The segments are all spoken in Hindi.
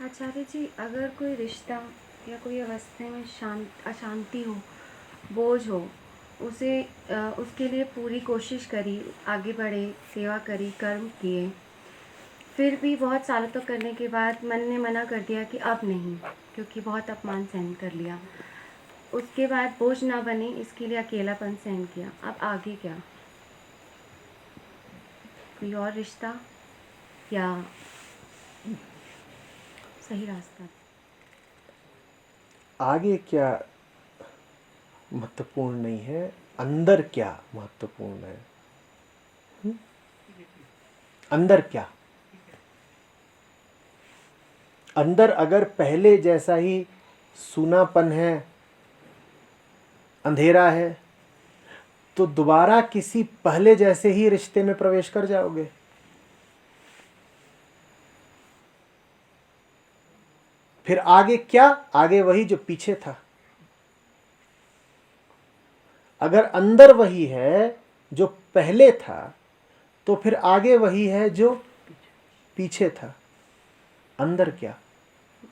आचार्य जी, अगर कोई रिश्ता या कोई अवस्था में अशांति हो, बोझ हो, उसे उसके लिए पूरी कोशिश करी, आगे बढ़े, सेवा करी, कर्म किए, फिर भी बहुत सालों तक करने के बाद मन ने मना कर दिया कि अब नहीं, क्योंकि बहुत अपमान सहन कर लिया। उसके बाद बोझ ना बने इसके लिए अकेलापन सहन किया। अब आगे क्या? कोई और रिश्ता या सही रास्ता? आगे क्या महत्वपूर्ण नहीं है, अंदर क्या महत्वपूर्ण है। अंदर क्या, अंदर अगर पहले जैसा ही सूनापन है, अंधेरा है, तो दोबारा किसी पहले जैसे ही रिश्ते में प्रवेश कर जाओगे। फिर आगे क्या? आगे वही जो पीछे था। अगर अंदर वही है जो पहले था, तो फिर आगे वही है जो पीछे था। अंदर क्या?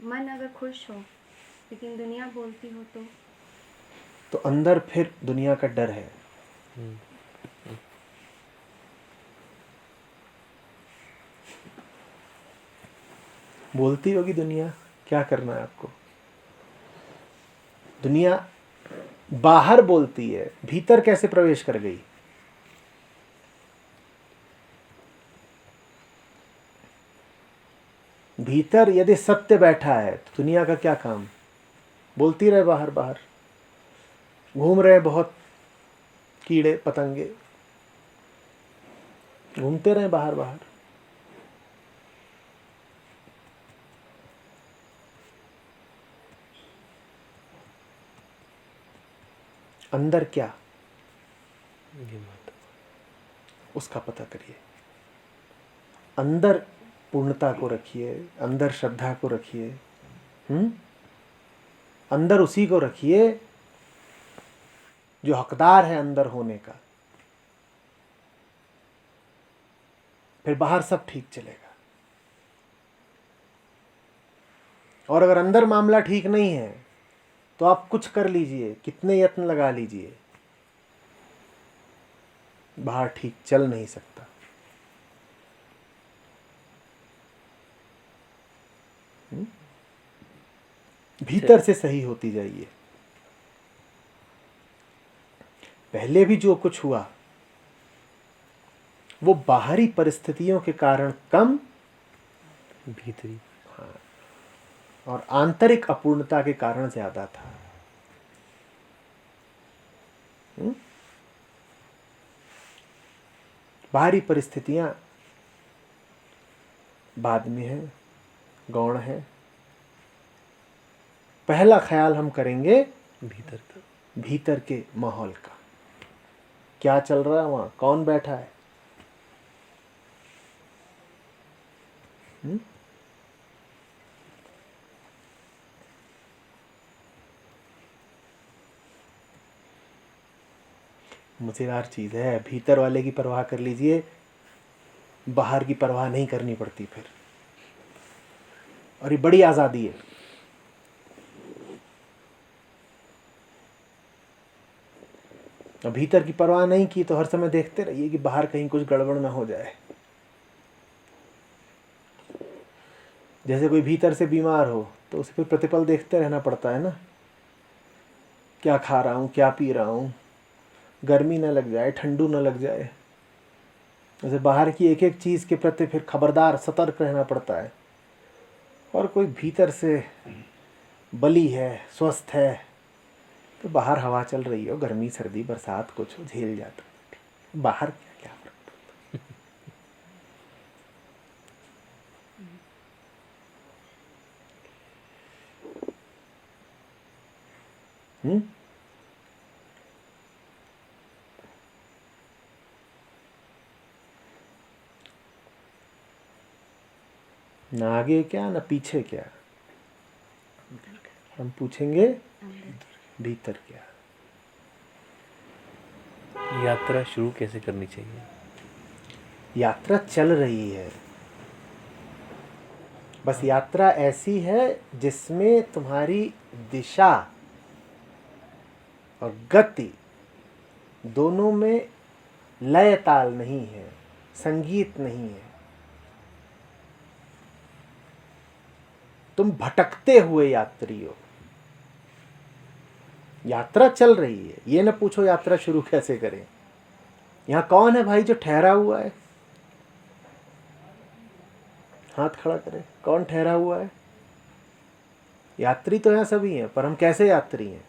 मन अगर खुश हो लेकिन दुनिया बोलती हो तो अंदर फिर दुनिया का डर है। बोलती होगी दुनिया, क्या करना है आपको। दुनिया बाहर बोलती है, भीतर कैसे प्रवेश कर गई। भीतर यदि सत्य बैठा है तो दुनिया का क्या काम। बोलती रहे बाहर बाहर, घूम रहे बहुत कीड़े पतंगे, घूमते रहे बाहर बाहर। अंदर क्या, उसका पता करिए। अंदर पूर्णता को रखिए, अंदर श्रद्धा को रखिए। अंदर उसी को रखिए जो हकदार है अंदर होने का। फिर बाहर सब ठीक चलेगा। और अगर अंदर मामला ठीक नहीं है तो आप कुछ कर लीजिए, कितने यत्न लगा लीजिए, बाहर ठीक चल नहीं सकता। भीतर से सही होती जाइए। पहले भी जो कुछ हुआ वो बाहरी परिस्थितियों के कारण कम, भीतरी और आंतरिक अपूर्णता के कारण ज्यादा था। बाहरी परिस्थितियां बाद में है, गौण है। पहला ख्याल हम करेंगे भीतर का, भीतर के माहौल का। क्या चल रहा है वहां, कौन बैठा है। मजेदार चीज है, भीतर वाले की परवाह कर लीजिए, बाहर की परवाह नहीं करनी पड़ती फिर। और ये बड़ी आजादी है। और भीतर की परवाह नहीं की तो हर समय देखते रहिए कि बाहर कहीं कुछ गड़बड़ ना हो जाए। जैसे कोई भीतर से बीमार हो तो उसे फिर प्रतिपल देखते रहना पड़ता है ना, क्या खा रहा हूँ, क्या पी रहा हूँ, गर्मी न लग जाए, ठंडू न लग जाए। जैसे बाहर की एक एक चीज़ के प्रति फिर खबरदार, सतर्क रहना पड़ता है। और कोई भीतर से बली है, स्वस्थ है, तो बाहर हवा चल रही हो, गर्मी सर्दी बरसात कुछ हो, झेल जाता। बाहर क्या क्या फर्क पड़ता। न आगे क्या न पीछे क्या, हम पूछेंगे भीतर क्या। यात्रा शुरू कैसे करनी चाहिए? यात्रा चल रही है, बस यात्रा ऐसी है जिसमें तुम्हारी दिशा और गति दोनों में लय ताल नहीं है, संगीत नहीं है। तुम भटकते हुए यात्री हो। यात्रा चल रही है, ये न पूछो यात्रा शुरू कैसे करें। यहां कौन है भाई जो ठहरा हुआ है? हाथ खड़ा करें। कौन ठहरा हुआ है? यात्री तो यहां सभी हैं, पर हम कैसे यात्री हैं?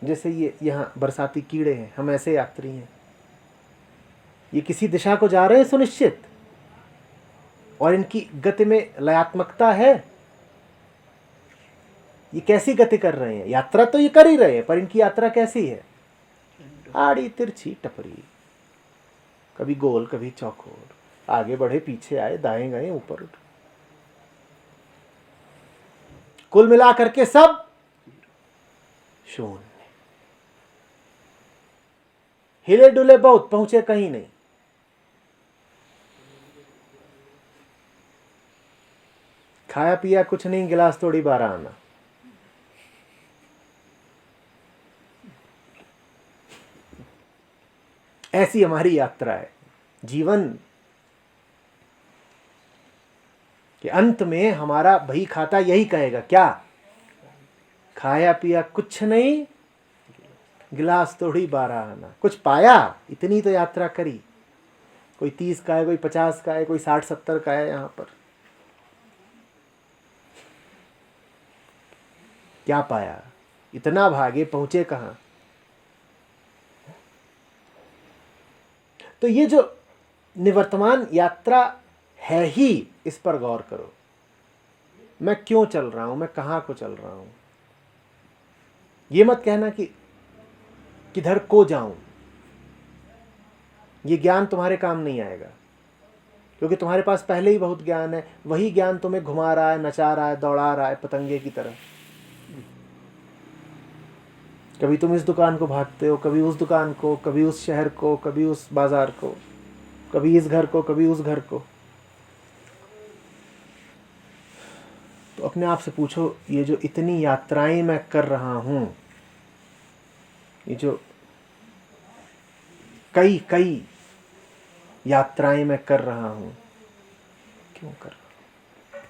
जैसे ये यहां बरसाती कीड़े हैं, हम ऐसे यात्री हैं। ये किसी दिशा को जा रहे हैं सुनिश्चित, और इनकी गति में लयात्मकता है। ये कैसी गति कर रहे हैं? यात्रा तो ये कर ही रहे हैं, पर इनकी यात्रा कैसी है? आड़ी तिरछी टपरी, कभी गोल कभी चौकोर, आगे बढ़े पीछे आए, दाएं गए ऊपर उठे। कुल मिला करके सब शून्य। हिले डुले बहुत, पहुंचे कहीं नहीं। खाया पिया कुछ नहीं, गिलास तोड़ी 12 आना। ऐसी हमारी यात्रा है। जीवन के अंत में हमारा बही खाता यही कहेगा, क्या? खाया पिया कुछ नहीं, गिलास तोड़ी 12 आना। कुछ पाया? इतनी तो यात्रा करी। कोई 30 का है, कोई 50 का है, कोई 60-70 का है। यहां पर क्या पाया? इतना भागे, पहुंचे कहां? तो ये जो निवर्तमान यात्रा है ही, इस पर गौर करो। मैं क्यों चल रहा हूं? मैं कहां को चल रहा हूं? ये मत कहना कि किधर को जाऊं। ये ज्ञान तुम्हारे काम नहीं आएगा, क्योंकि तुम्हारे पास पहले ही बहुत ज्ञान है। वही ज्ञान तुम्हें घुमा रहा है, नचा रहा है, दौड़ा रहा है पतंगे की तरह। कभी तुम इस दुकान को भागते हो, कभी उस दुकान को, कभी उस शहर को, कभी उस बाजार को, कभी इस घर को, कभी उस घर को। तो अपने आप से पूछो, ये जो इतनी यात्राएं मैं कर रहा हूं, ये जो कई यात्राएं मैं कर रहा हूं, क्यों कर रहा हूं?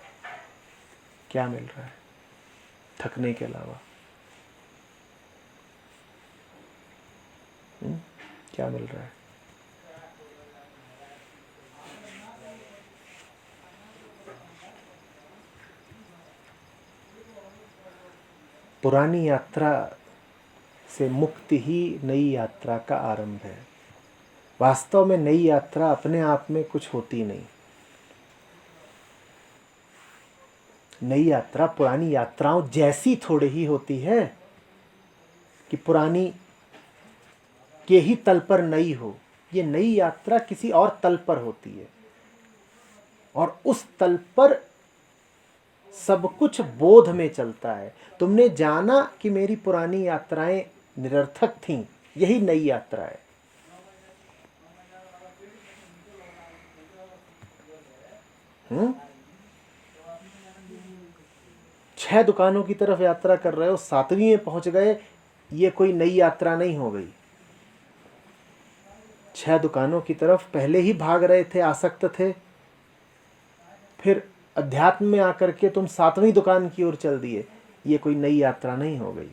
क्या मिल रहा है थकने के अलावा? क्या मिल रहा है? पुरानी यात्रा से मुक्ति ही नई यात्रा का आरंभ है। वास्तव में नई यात्रा अपने आप में कुछ होती नहीं। नई यात्रा पुरानी यात्राओं जैसी थोड़ी ही होती है कि पुरानी के ही तल पर नई हो। ये नई यात्रा किसी और तल पर होती है, और उस तल पर सब कुछ बोध में चलता है। तुमने जाना कि मेरी पुरानी यात्राएं निरर्थक थीं, यही नई यात्रा है। छह दुकानों की तरफ यात्रा कर रहे हो, 7वीं में पहुंच गए, ये कोई नई यात्रा नहीं हो गई। 6 दुकानों की तरफ पहले ही भाग रहे थे, आसक्त थे, फिर अध्यात्म में आकर के तुम 7वीं दुकान की ओर चल दिए, ये कोई नई यात्रा नहीं हो गई।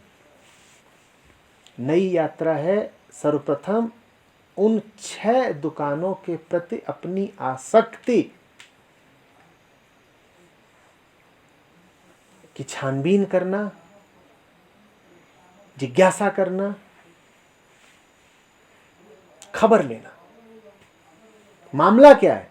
नई यात्रा है सर्वप्रथम उन 6 दुकानों के प्रति अपनी आसक्ति की छानबीन करना, जिज्ञासा करना, खबर लेना। मामला क्या है?